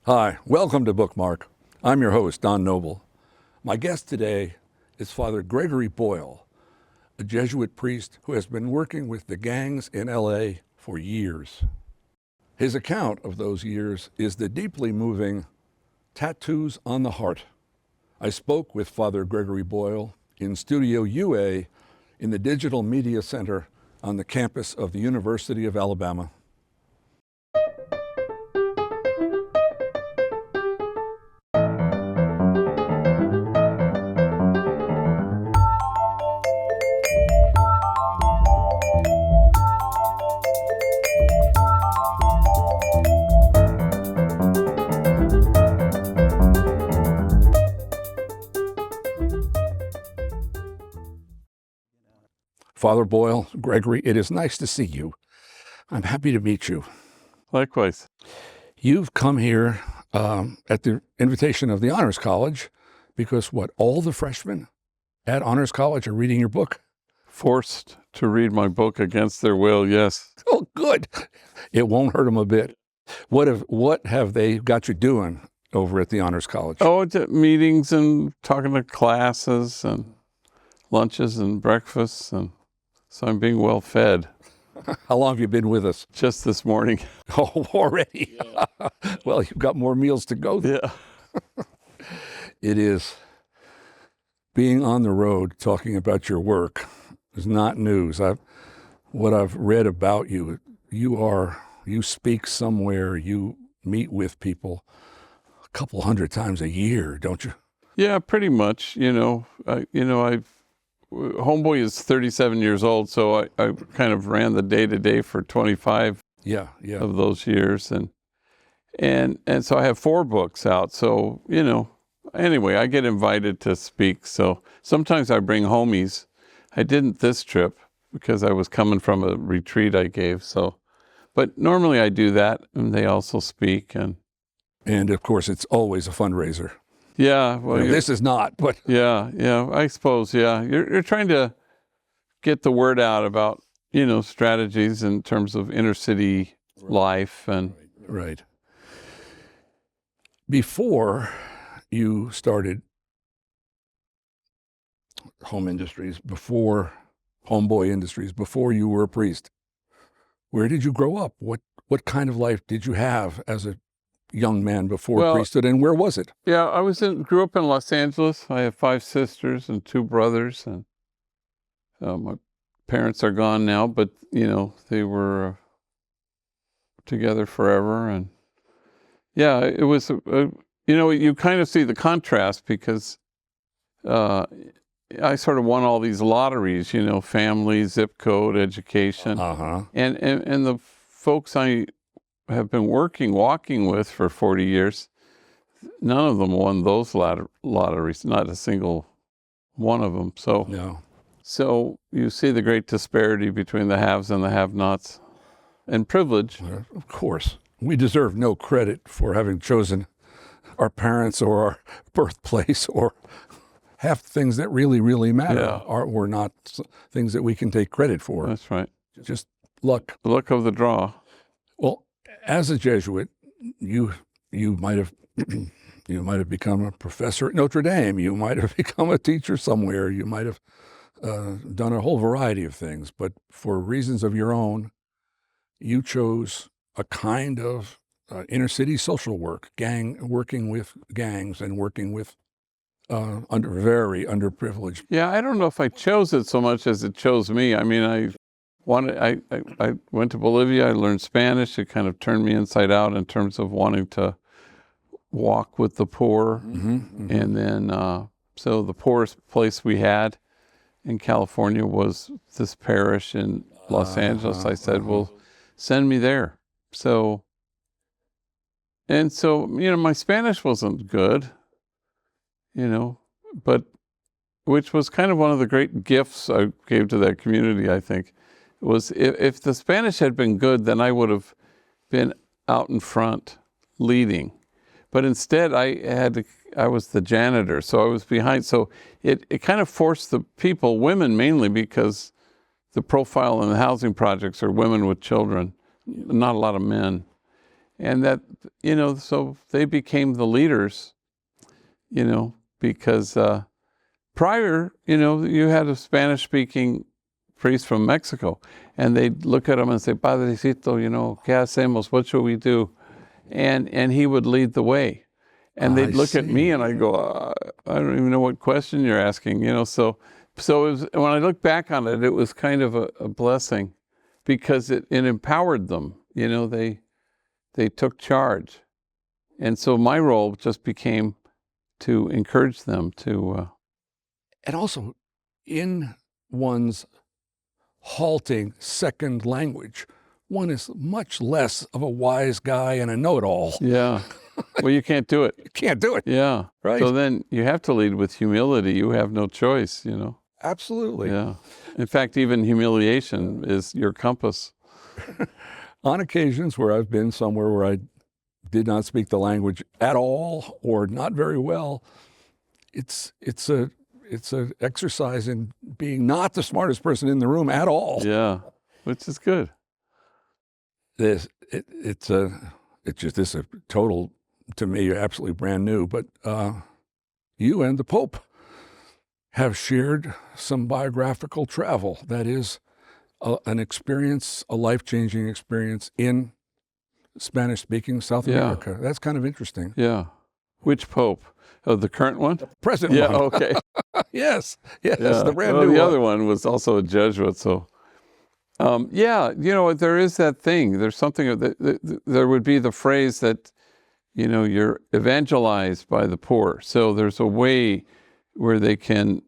Hi, welcome to Bookmark. I'm your host, Don Noble. My guest today is Father Gregory Boyle, a Jesuit priest who has been working with the gangs in LA for years. His account of those years is the deeply moving Tattoos on the Heart. I spoke with Father Gregory Boyle in Studio UA in the Digital Media Center on the campus of the University of Alabama. Father Boyle, Gregory, it is nice to see you. I'm happy to meet you. Likewise. You've come here at the invitation of the Honors College because all the freshmen at Honors College are reading your book? Forced to read my book against their will, yes. Oh, good. It won't hurt them a bit. What have they got you doing over at the Honors College? Oh, meetings and talking to classes and lunches and breakfasts, and so I'm being well fed. How long have you been with us? Just this morning. Oh, already? Yeah. Well, you've got more meals to go. Yeah. It is. Being on the road talking about your work is not news. What I've read about you, you speak somewhere, you meet with people a couple hundred times a year, don't you? Yeah, pretty much. Homeboy is 37 years old, so I kind of ran the day-to-day for 25 of those years. And so I have 4 books out. So, anyway, I get invited to speak. So sometimes I bring homies. I didn't this trip because I was coming from a retreat I gave. But normally I do that, and they also speak. And of course, it's always a fundraiser. Yeah, well, this is not, but yeah, I suppose, yeah. You're trying to get the word out about, strategies in terms of inner city life and right. Before you started Home Industries, before Homeboy Industries, before you were a priest, where did you grow up? What kind of life did you have as a young man before priesthood, and where was it? Yeah, grew up in Los Angeles. I have 5 sisters and 2 brothers, and my parents are gone now, but they were together forever. And yeah, it was you kind of see the contrast because I sort of won all these lotteries, family, zip code, education, and the folks I have been walking with for 40 years, none of them won those lotteries, not a single one of them. So you see the great disparity between the haves and the have-nots, and privilege. Of course. We deserve no credit for having chosen our parents or our birthplace, or half the things that really, really matter were not things that we can take credit for. That's right. Just luck. Luck of the draw. Well, as a Jesuit, you might have become a professor at Notre Dame. You might have become a teacher somewhere. You might have done a whole variety of things. But for reasons of your own, you chose a kind of inner city social work, working with gangs and working with very underprivileged. Yeah, I don't know if I chose it so much as it chose me. I mean, I went to Bolivia. I learned Spanish. It kind of turned me inside out in terms of wanting to walk with the poor. And then, so the poorest place we had in California was this parish in Los Angeles. I said, well, send me there. So my Spanish wasn't good, but which was kind of one of the great gifts I gave to that community, I think. Was if the Spanish had been good, then I would have been out in front leading. But instead, I was the janitor, so I was behind. So it kind of forced the people, women mainly, because the profile in the housing projects are women with children, not a lot of men. And that, so they became the leaders, because prior, you had a Spanish-speaking priest from Mexico, and they'd look at him and say, Padrecito, ¿qué hacemos? What should we do? And he would lead the way. And they'd look at me and I'd go, I don't even know what question you're asking, So it was, when I look back on it, it was kind of a blessing, because it empowered them. They took charge. And so my role just became to encourage them to... And also, in one's halting second language, one is much less of a wise guy and a know-it-all. Yeah. Well, you can't do it. You can't do it. Yeah. Right. So then you have to lead with humility. You have no choice, Absolutely. Yeah. In fact, even humiliation is your compass. On occasions where I've been somewhere where I did not speak the language at all or not very well, it's a exercise in being not the smartest person in the room at all. Yeah, which is good. It's a total, to me, absolutely brand new. But you and the Pope have shared some biographical travel. That is an experience, a life-changing experience in Spanish-speaking South America. That's kind of interesting. Yeah. Which Pope? Oh, the current one? The present one. Yeah, okay. Yes, yeah. The brand new one. The other one was also a Jesuit, so... there is that thing. There's something, there would be the phrase that, you're evangelized by the poor. So there's a way where they can,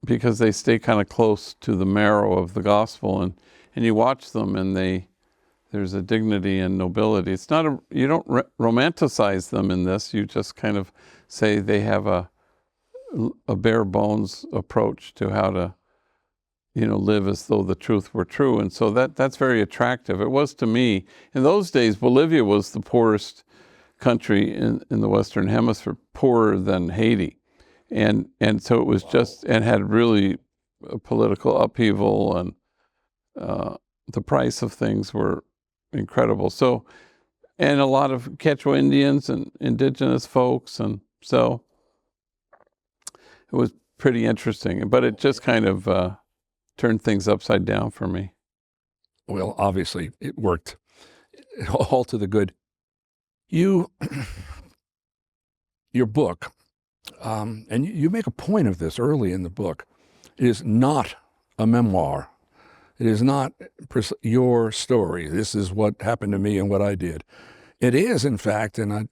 because they stay kind of close to the marrow of the gospel, and you watch them and there's a dignity and nobility. It's not you don't romanticize them in this. You just kind of say they have a bare bones approach to how to, live as though the truth were true. And so that's very attractive. It was to me. In those days, Bolivia was the poorest country in the Western Hemisphere, poorer than Haiti. And so it was just, and had really a political upheaval, and the price of things were incredible. So, and a lot of Quechua Indians and indigenous folks. And so it was pretty interesting, but it just kind of turned things upside down for me. Well, obviously it worked all to the good. Your book, and you make a point of this early in the book, is not a memoir. It is not your story. This is what happened to me and what I did. It is, in fact, and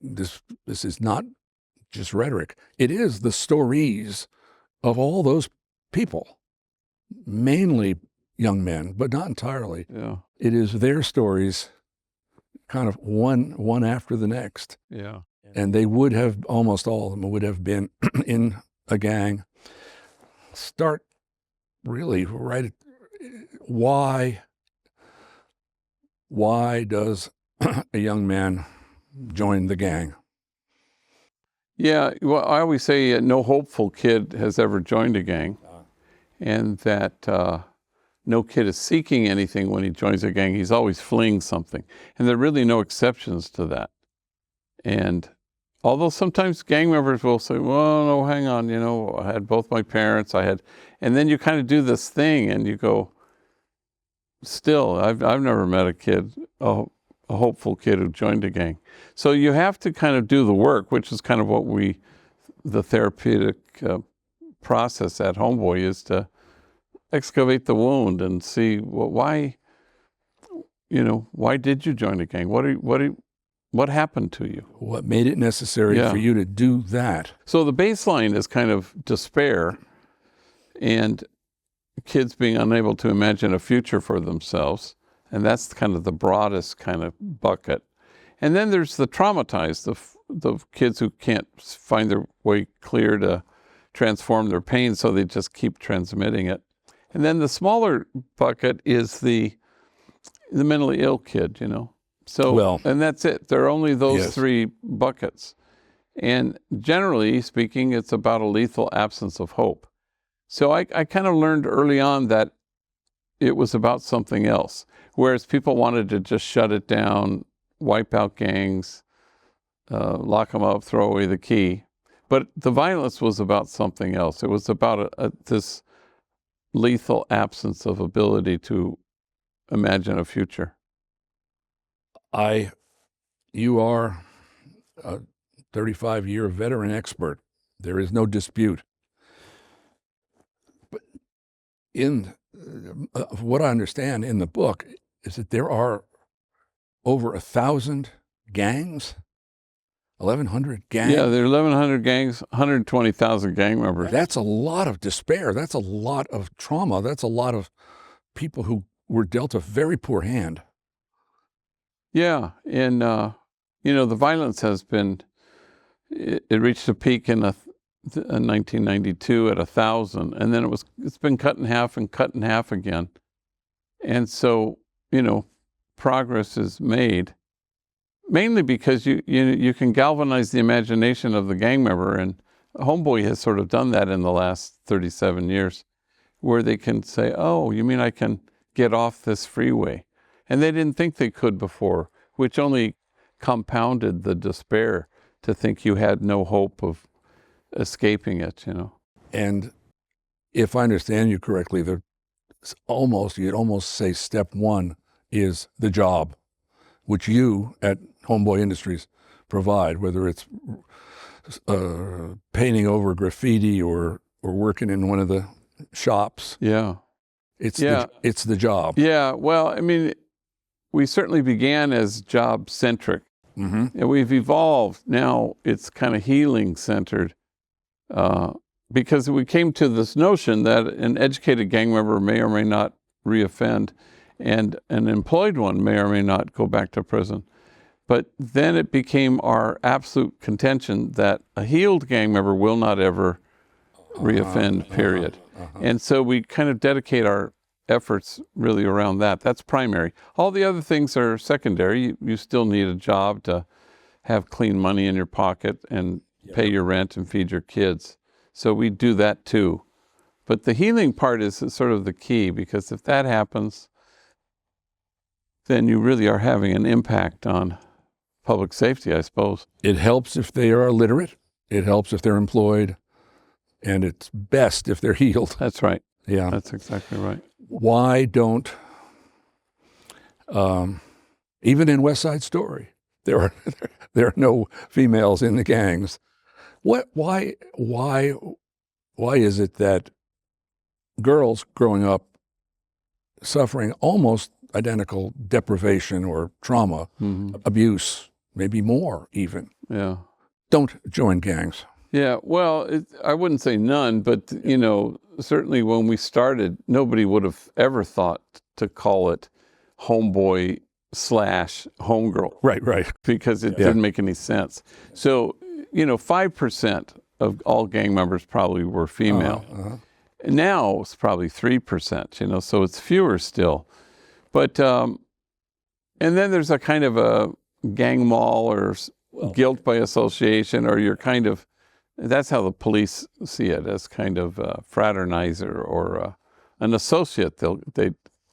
this is not just rhetoric. It is the stories of all those people, mainly young men, but not entirely. Yeah. It is their stories, kind of one after the next. Yeah. And they would have, almost all of them would have been in a gang. Start really right at why does a young man join the gang? Yeah, well, I always say no hopeful kid has ever joined a gang, and that no kid is seeking anything when he joins a gang. He's always fleeing something. And there are really no exceptions to that. And although sometimes gang members will say, well, no, hang on, I had both my parents, and then you kind of do this thing and you go, still, I've never met a kid, a hopeful kid who joined a gang. So you have to kind of do the work, which is kind of what the therapeutic process at Homeboy is, to excavate the wound and see, well, why did you join a gang? What happened to you? What made it necessary for you to do that? So the baseline is kind of despair and kids being unable to imagine a future for themselves. And that's kind of the broadest kind of bucket. And then there's the traumatized, the kids who can't find their way clear to transform their pain, so they just keep transmitting it. And then the smaller bucket is the mentally ill kid, So, and that's it. There are only those three buckets. And generally speaking, it's about a lethal absence of hope. So I kind of learned early on that it was about something else. Whereas people wanted to just shut it down wipe out gangs, lock them up, throw away the key. But the violence was about something else. It was about this lethal absence of ability to imagine a future. You are a 35-year veteran expert. There is no dispute. But in what I understand in the book is that there are over 1,000 gangs, 1,100 gangs. Yeah, there are 1,100 gangs, 120,000 gang members. That's a lot of despair. That's a lot of trauma. That's a lot of people who were dealt a very poor hand. Yeah, and the violence has been. It reached a peak in 1992 at 1,000, and then it's been cut in half and cut in half again, and so progress is made, mainly because you can galvanize the imagination of the gang member, and Homeboy has sort of done that in the last 37 years, where they can say, "Oh, you mean I can get off this freeway?" And they didn't think they could before, which only compounded the despair to think you had no hope of escaping it, And if I understand you correctly, you'd almost say step one is the job, which you at Homeboy Industries provide, whether it's painting over graffiti or working in one of the shops. Yeah. It's the job. Yeah, well, I mean, we certainly began as job-centric. Mm-hmm. And we've evolved. Now it's kind of healing-centered because we came to this notion that an educated gang member may or may not reoffend, and an employed one may or may not go back to prison. But then it became our absolute contention that a healed gang member will not ever reoffend, period. And so we kind of dedicate our efforts really around that. That's primary. All the other things are secondary. You still need a job to have clean money in your pocket and pay your rent and feed your kids. So we do that too. But the healing part is sort of the key, because if that happens, then you really are having an impact on public safety, I suppose. It helps if they are literate. It helps if they're employed. And it's best if they're healed. That's right. Yeah. That's exactly right. Why don't, even in West Side Story, there are no females in the gangs. Why is it that girls growing up suffering almost identical deprivation or trauma, abuse, maybe more even, don't join gangs? Yeah, well, I wouldn't say none, but, certainly when we started, nobody would have ever thought to call it homeboy / homegirl. Right. Because it didn't make any sense. So, 5% of all gang members probably were female. Now it's probably 3%, so it's fewer still. But, and then there's a kind of a gang mall or guilt by association, or you're kind of, that's how the police see it, as kind of a fraternizer or an associate.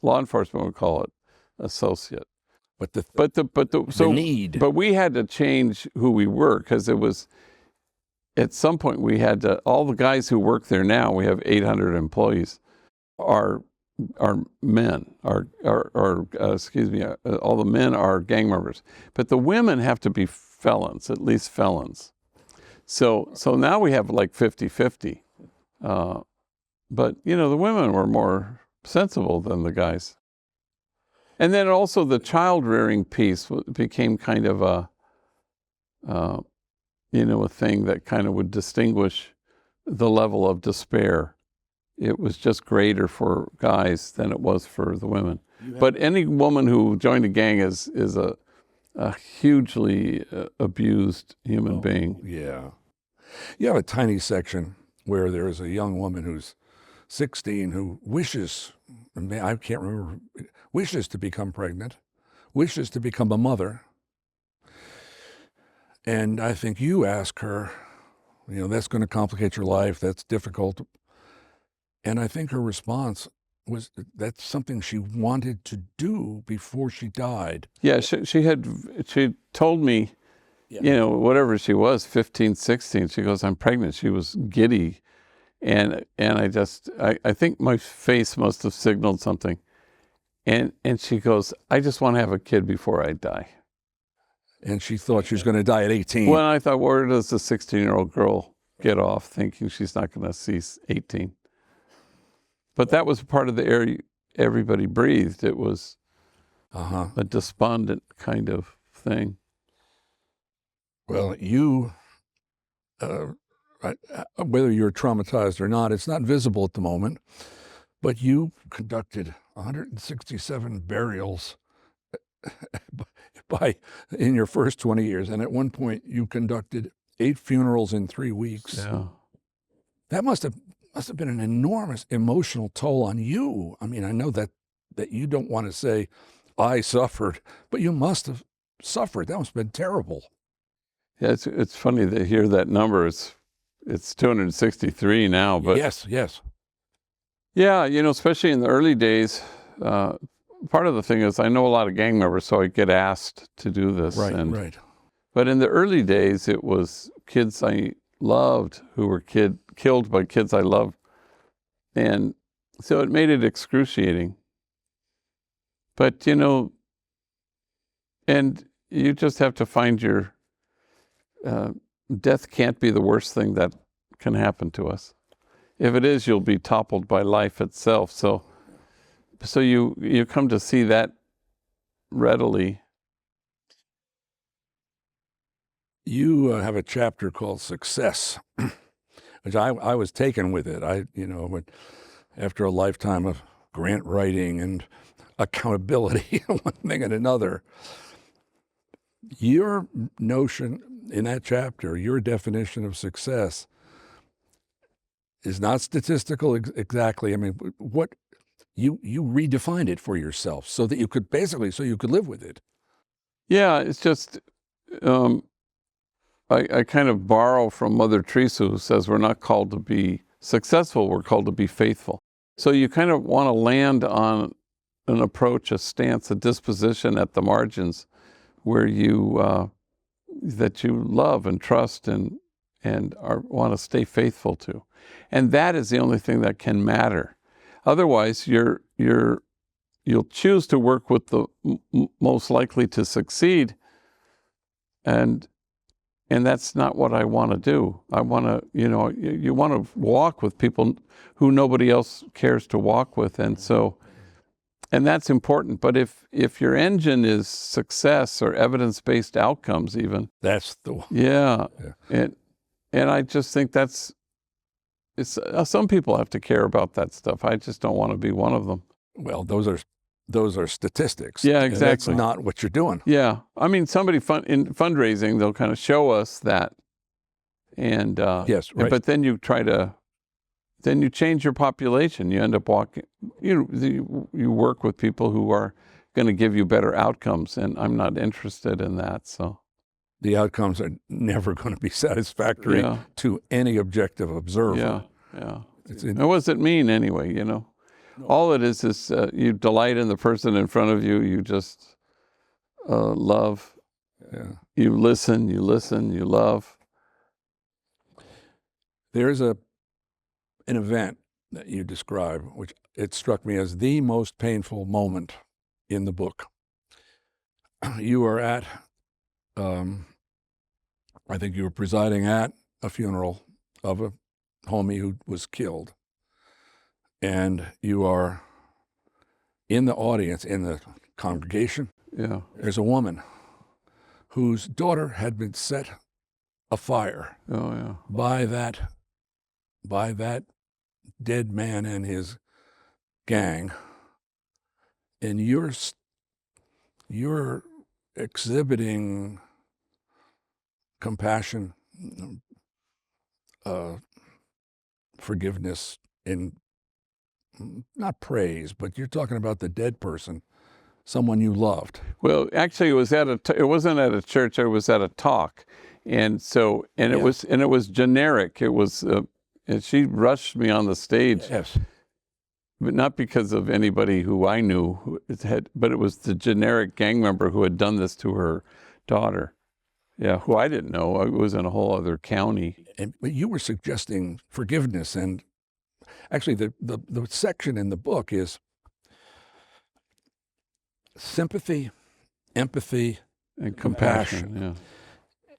Law enforcement would call it associate. The need. But we had to change who we were, because it was, at some point we had to, all the guys who work there now, we have 800 employees, are men, all the men are gang members. But the women have to be felons, at least felons. So now we have like 50-50. But, the women were more sensible than the guys. And then also the child rearing piece became kind of a thing that kind of would distinguish the level of despair. It was just greater for guys than it was for the women. But any woman who joined a gang is a hugely abused human being. Yeah. You have a tiny section where there is a young woman who's 16 who wishes to become pregnant, wishes to become a mother. And I think you ask her, that's going to complicate your life, that's difficult. And I think her response that's something she wanted to do before she died. Yeah, she told me, whatever she was, 15, 16, she goes, I'm pregnant. She was giddy. And I think my face must have signaled something. And she goes, I just want to have a kid before I die. And she thought she was going to die at 18. Well, I thought, where does a 16-year-old girl get off thinking she's not going to see 18? But that was part of the air everybody breathed. It was a despondent kind of thing. Well, you, whether you're traumatized or not, it's not visible at the moment, but you conducted 167 burials in your first 20 years. And at one point, you conducted 8 funerals in 3 weeks. Yeah. That must have been an enormous emotional toll on you. I mean, I know that you don't want to say, I suffered, but you must have suffered. That must have been terrible. Yeah, it's funny to hear that number. It's 263 now, but yes. Yeah, especially in the early days, part of the thing is I know a lot of gang members, so I get asked to do this. Right. But in the early days, it was kids I loved who were killed by kids I loved. And so it made it excruciating. But, and you just have to find your, death can't be the worst thing that can happen to us. If it is, you'll be toppled by life itself. So you come to see that readily. You have a chapter called Success, which I was taken with it. After a lifetime of grant writing and accountability, one thing and another, your notion in that chapter, your definition of success is not statistical exactly. I mean, what you redefined it for yourself so that you could live with it. Yeah, it's just, I kind of borrow from Mother Teresa, who says we're not called to be successful, we're called to be faithful. So you kind of want to land on an approach, a stance, a disposition at the margins where you, that you love and trust and want to stay faithful to. And that is the only thing that can matter. Otherwise, you'll choose to work with the most likely to succeed, and that's not what I want to do. I want to, you want to walk with people who nobody else cares to walk with, and that's important. But if your engine is success or evidence-based outcomes, even that's the one. Yeah. And I just think some people have to care about that stuff. I just don't want to be one of them. Well, those are statistics. Yeah, exactly. That's not what you're doing. Yeah. I mean, in fundraising, they'll kind of show us that. And yes, right. But then you change your population. You end up walking, you work with people who are going to give you better outcomes, and I'm not interested in that. So the outcomes are never going to be satisfactory to any objective observer. Yeah. And what does it mean anyway, All it is you delight in the person in front of you. You just love. Yeah. You listen, you love. There is an event that you describe, which it struck me as the most painful moment in the book. You are at, I think you were presiding at a funeral of a homie who was killed. And you are in the audience, in the congregation. Yeah. There's a woman whose daughter had been set afire by that dead man and his gang. And you're exhibiting compassion, forgiveness, and not praise, but you're talking about the dead person, someone you loved. Well, actually, it wasn't at a church. It was at a talk, and it was generic. It was, and she rushed me on the stage. Yes. but not because of anybody who I knew who had, but it was the generic gang member who had done this to her daughter. Yeah, who I didn't know. It was in a whole other county. But you were suggesting forgiveness, and actually the section in the book is sympathy, empathy, And compassion.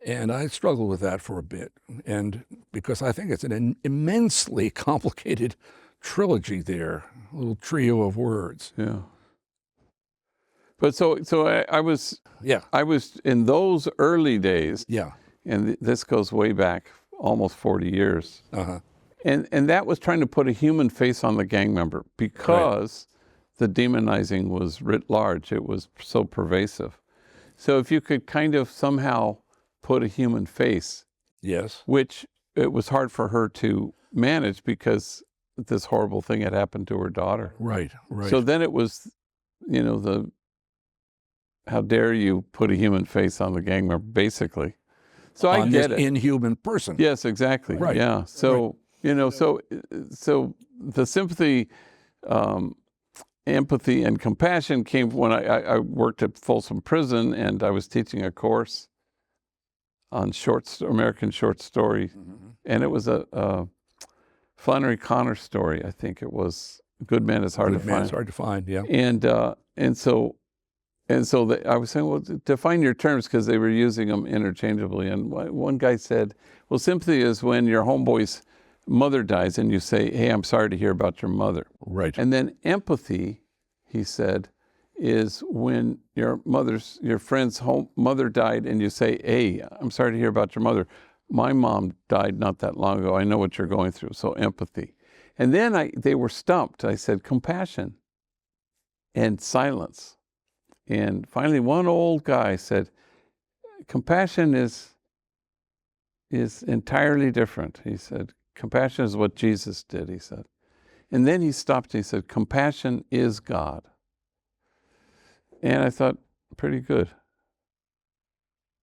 Yeah. And I struggled with that for a bit, and because I think it's an immensely complicated trilogy there, a little trio of words. Yeah. But so I was Yeah. I was in those early days. Yeah. And this goes way back, almost 40 years. Uh-huh. And that was trying to put a human face on the gang member because the demonizing was writ large. It was so pervasive. So if you could kind of somehow put a human face, Yes. which it was hard for her to manage because this horrible thing had happened to her daughter. Right. Right. So then it was, how dare you put a human face on the gang member, basically. So I get it. Inhuman person. Yes, exactly. Right. Yeah. So, so the sympathy, empathy, and compassion came when I worked at Folsom Prison, and I was teaching a course on American short story. Mm-hmm. And it was a Flannery Connor story, I think it was. Good Man is Hard to Find. Good Man is Hard to Find, yeah. And so I was saying, well, define your terms, because they were using them interchangeably. And one guy said, well, sympathy is when your homeboy's mother dies and you say, hey, I'm sorry to hear about your mother. Right. And then empathy, he said, is when your friend's mother died and you say, hey, I'm sorry to hear about your mother. My mom died not that long ago. I know what you're going through. So empathy. And then they were stumped. I said, compassion and silence. And finally, one old guy said, compassion is entirely different. He said, compassion is what Jesus did, he said. And then he stopped and he said, compassion is God. And I thought, pretty good.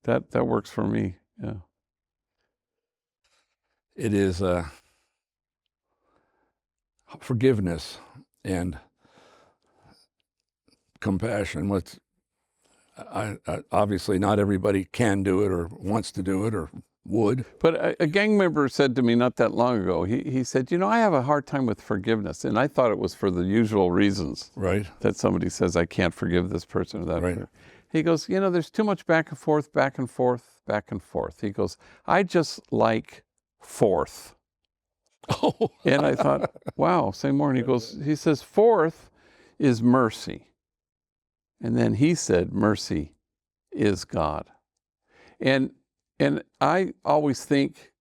That works for me, yeah. It is forgiveness and compassion. Obviously not everybody can do it or wants to do it or would. But a gang member said to me not that long ago, he said, I have a hard time with forgiveness. And I thought it was for the usual reasons. Right. That somebody says, I can't forgive this person or that right. person. He goes, there's too much back and forth, back and forth, back and forth. He goes, I just like fourth. Oh. And I thought, wow, say more. And he says, fourth is mercy. And then he said, mercy is God. And I always think,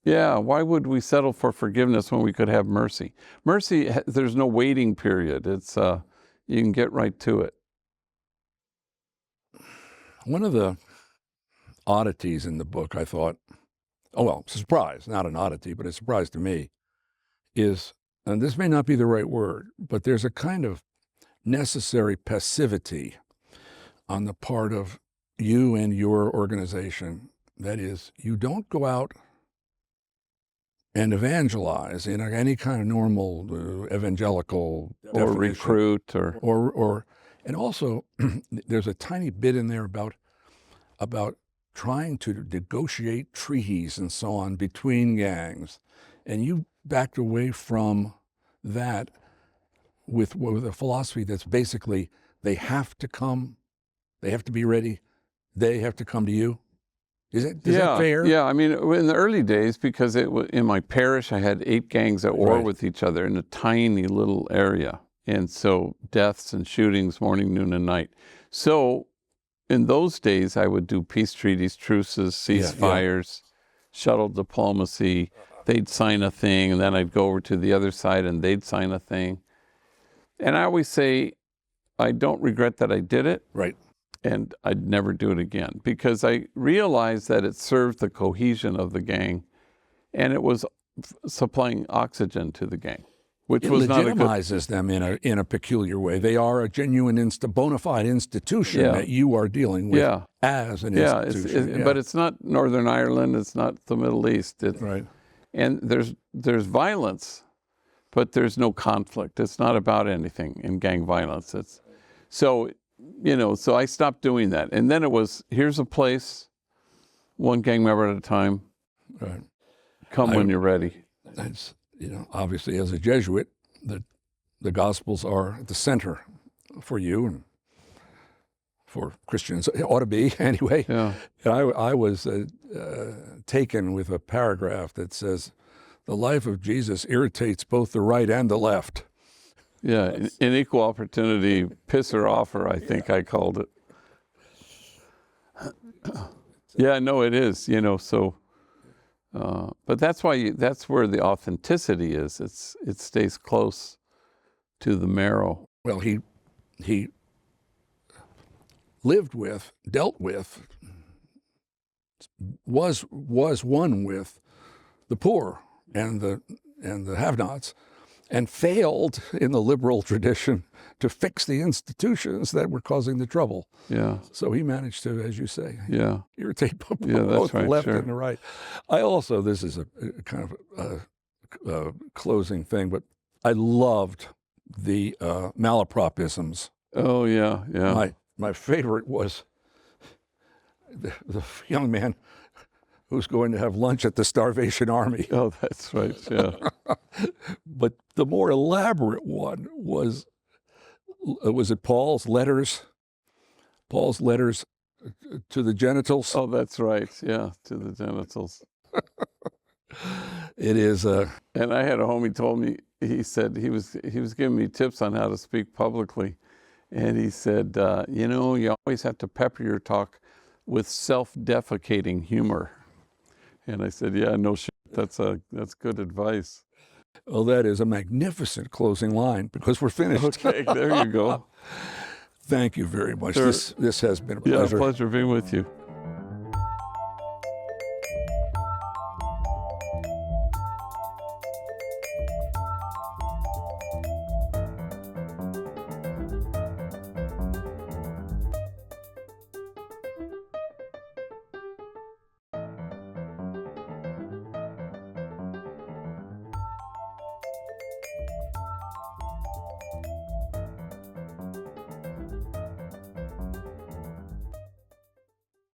yeah, why would we settle for forgiveness when we could have mercy? Mercy, there's no waiting period. It's you can get right to it. One of the oddities in the book, I thought, surprise, not an oddity, but a surprise to me, is, and this may not be the right word, but there's a kind of necessary passivity on the part of you and your organization. That is, you don't go out and evangelize in any kind of normal evangelical or recruit or and also there's a tiny bit in there about trying to negotiate treaties and so on between gangs, and you backed away from that with a philosophy that's basically they have to be ready, they have to come to you. Is that fair? Yeah, I mean, in the early days, because in my parish, I had 8 gangs at war with each other in a tiny little area. And so deaths and shootings morning, noon, and night. So in those days, I would do peace treaties, truces, ceasefires, shuttle diplomacy. They'd sign a thing, and then I'd go over to the other side, and they'd sign a thing. And I always say, I don't regret that I did it. Right. And I'd never do it again, because I realized that it served the cohesion of the gang, and it was supplying oxygen to the gang, which was not a good... It legitimizes them in a peculiar way. They are a genuine, bona fide institution that you are dealing with as an institution. But it's not Northern Ireland. It's not the Middle East. Right. And there's violence, but there's no conflict. It's not about anything in gang violence. It's so, so I stopped doing that. And then it was, here's a place, one gang member at a time. Right. Come when you're ready. That's, obviously as a Jesuit, the Gospels are at the center for you and for Christians. It ought to be anyway. Yeah. And I was taken with a paragraph that says, the life of Jesus irritates both the right and the left. Yeah, an equal opportunity pisser offer, I think I called it. Yeah, no, it is, so, but that's why, that's where the authenticity is. It stays close to the marrow. Well, he lived with, dealt with, was one with the poor and the have-nots, and failed in the liberal tradition to fix the institutions that were causing the trouble. Yeah. So he managed to, as you say, irritate both the left and the right. I also, this is a kind of a closing thing, but I loved the malapropisms. Oh, yeah, yeah. My favorite was the young man who's going to have lunch at the Starvation Army. Oh, that's right, yeah. But the more elaborate one was it Paul's letters? Paul's letters to the genitals? Oh, that's right, yeah, to the genitals. It is and I had a homie told me, he said he was giving me tips on how to speak publicly. And he said, you always have to pepper your talk with self-defecating humor. And I said, yeah, no shit, that's good advice. Well, that is a magnificent closing line because we're finished. Okay, there you go. Thank you very much. This has been a pleasure. Yeah, pleasure being with you.